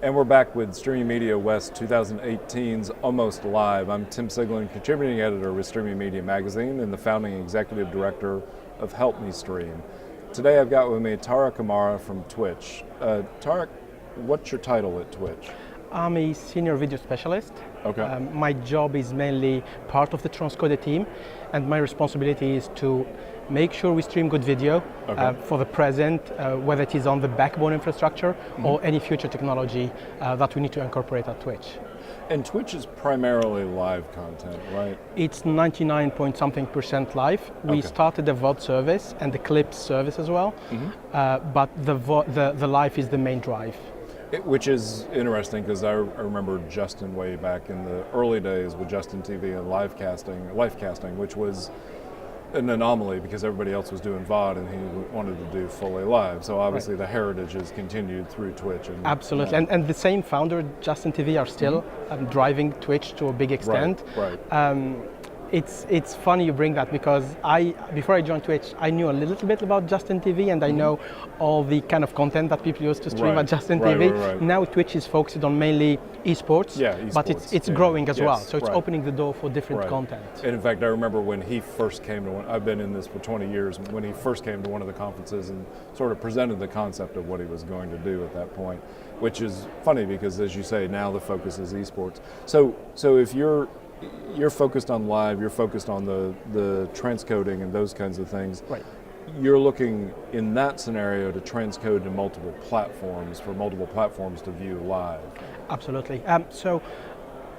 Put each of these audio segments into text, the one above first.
And we're back with Streaming Media West 2018's Almost Live. I'm Tim Siglin, contributing editor with Streaming Media Magazine and the founding executive director of Help Me Stream. Today I've got with me Tarek Amara from Twitch. Tarek, what's your title at Twitch? I'm a senior video specialist. Okay. My job is mainly part of the transcoder team, and my responsibility is to make sure we stream good video for the present, whether it is on the backbone infrastructure or any future technology that we need to incorporate at Twitch. And Twitch is primarily live content, right? It's 99% live. We started a VOD service and the clips service as well, but the live is the main drive. Which is interesting because I remember Justin way back in the early days with Justin TV and live casting, which was an anomaly because everybody else was doing VOD and he wanted to do fully live. So obviously the heritage has continued through Twitch. And, absolutely, and the same founder, Justin TV, are still driving Twitch to a big extent. Right. It's funny you bring that because before I joined Twitch, I knew a little bit about Justin TV and I know all the kind of content that people used to stream at Justin TV. Right. Now Twitch is focused on mainly esports, but it's growing as well. So it's opening the door for different content. And in fact, I remember when he first came to I've been in this for 20 years, when he first came to one of the conferences and sort of presented the concept of what he was going to do at that point, which is funny because, as you say, now the focus is esports. So if you're focused on live, you're focused on the transcoding and those kinds of things. Right. You're looking in that scenario to transcode to multiple platforms, for multiple platforms to view live. Absolutely. So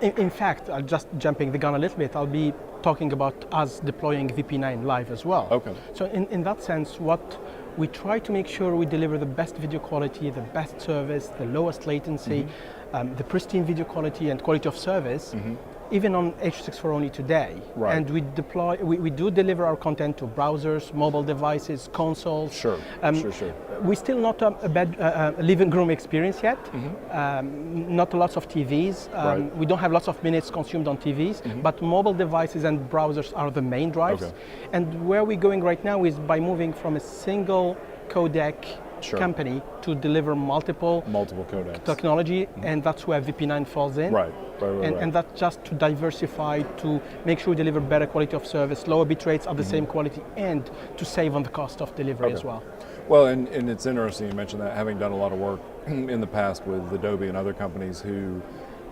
in fact, just jumping the gun a little bit, I'll be talking about us deploying VP9 live as well. Okay. So in that sense, what we try to make sure we deliver the best video quality, the best service, the lowest latency, the pristine video quality and quality of service, even on H.264 only today. Right. And we do deliver our content to browsers, mobile devices, consoles. Sure. We're still not a bad living room experience yet. Not lots of TVs. We don't have lots of minutes consumed on TVs, but mobile devices and browsers are the main drives. Okay. And where we're going right now is by moving from a single codec company to deliver multiple codecs technology, and that's where VP9 falls in. Right. And that's just to diversify, to make sure we deliver better quality of service, lower bit rates at the same quality, and to save on the cost of delivery as well. Well, and it's interesting you mentioned that, having done a lot of work in the past with Adobe and other companies who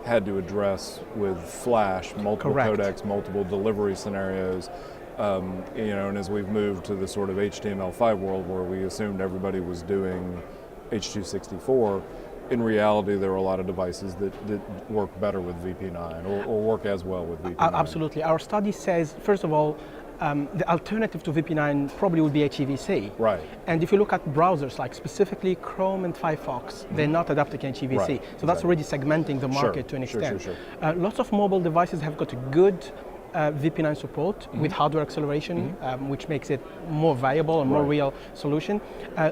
had to address with Flash, multiple codecs, multiple delivery scenarios. And as we've moved to the sort of HTML5 world where we assumed everybody was doing H.264, in reality there are a lot of devices that work better with VP9 or work as well with VP9. Absolutely. Our study says, first of all, the alternative to VP9 probably would be HEVC. Right. And if you look at browsers like specifically Chrome and Firefox, they're not adapting HEVC. Right. So that's already segmenting the market to an extent. Lots of mobile devices have got a good VP9 support with hardware acceleration, which makes it more viable and more real solution.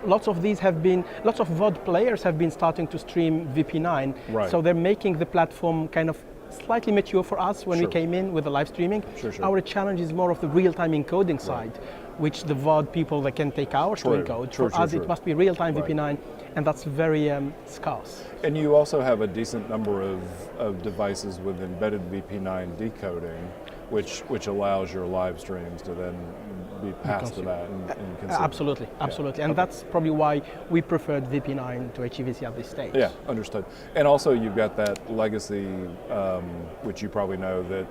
Lots of VOD players have been starting to stream VP9, so they're making the platform kind of slightly mature for us when we came in with the live streaming. Our challenge is more of the real-time encoding side, which the VOD people, they can take hours to encode. For us, it must be real-time VP9, and that's very scarce. And you also have a decent number of devices with embedded VP9 decoding, which allows your live streams to then be passed to that and consumed. Absolutely. And that's probably why we preferred VP9 to HEVC at this stage. Yeah, understood. And also you've got that legacy, which you probably know, that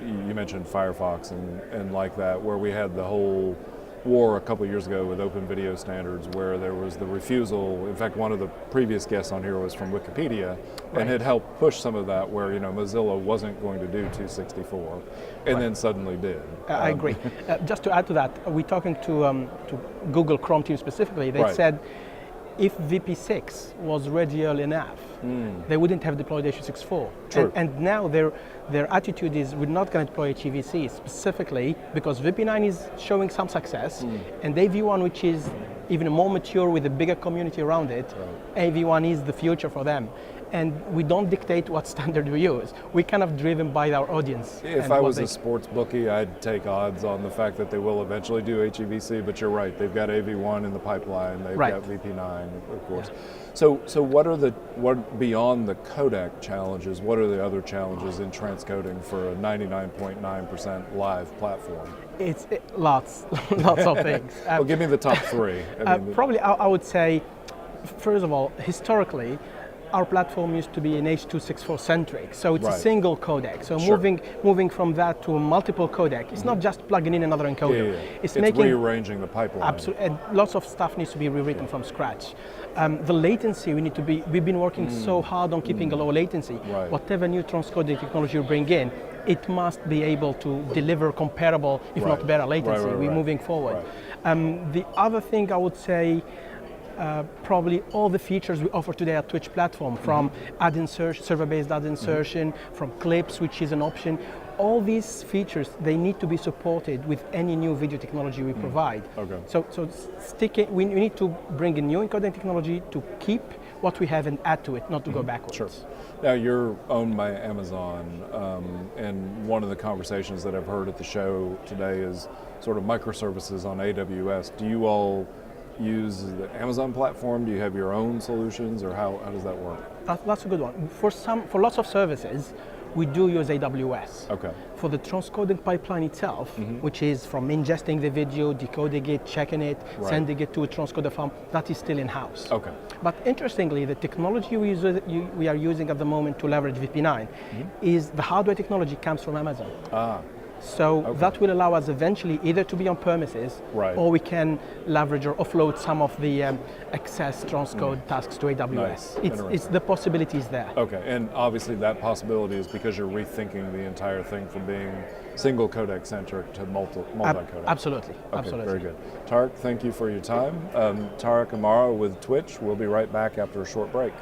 you mentioned Firefox and like that, where we had the whole war a couple of years ago with open video standards where there was the refusal. In fact, one of the previous guests on here was from Wikipedia and had helped push some of that where, Mozilla wasn't going to do 264 and then suddenly did. I agree. Just to add to that, we're talking to Google Chrome team specifically. They said if VP6 was ready early enough, they wouldn't have deployed H.264. And now their attitude is we're not going to deploy HEVC specifically because VP9 is showing some success, and AV1, which is even more mature with a bigger community around it, AV1 is the future for them. and we don't dictate what standard we use. We're kind of driven by our audience. If I was a sports bookie, I'd take odds on the fact that they will eventually do HEVC, but you're right, they've got AV1 in the pipeline, they've got VP9, of course. Yeah. So what beyond the codec challenges, what are the other challenges in transcoding for a 99.9% live platform? It's lots of things. Well, give me the top three. Probably I would say, first of all, historically, our platform used to be an H.264 centric, so it's a single codec. So moving from that to a multiple codec, it's not just plugging in another encoder. It's making, rearranging the pipeline. Absolutely, and lots of stuff needs to be rewritten from scratch. The latency, we've been working so hard on keeping a low latency. Whatever new transcoding technology you bring in, it must be able to deliver comparable, if not better latency. We're moving forward. The other thing I would say, probably all the features we offer today at Twitch platform, from ad insertion, server-based ad insertion, from clips, which is an option. All these features, they need to be supported with any new video technology we provide. So we need to bring in new encoding technology to keep what we have and add to it, not to go backwards. Sure. Now you're owned by Amazon, and one of the conversations that I've heard at the show today is sort of microservices on AWS. Do you all use the Amazon platform? Do you have your own solutions, or how does that work? That's a good one. For lots of services, we do use AWS. For the transcoding pipeline itself, which is from ingesting the video, decoding it, checking it, sending it to a transcoder farm, that is still in-house. But interestingly, the technology we are using at the moment to leverage VP9 is the hardware technology comes from Amazon. So that will allow us eventually either to be on premises, or we can leverage or offload some of the excess transcode tasks to AWS. It's the possibilities there. And obviously that possibility is because you're rethinking the entire thing from being single codec centric to multi-codec. Absolutely. Very good. Tarek, thank you for your time. Tarek Amara with Twitch. We'll be right back after a short break.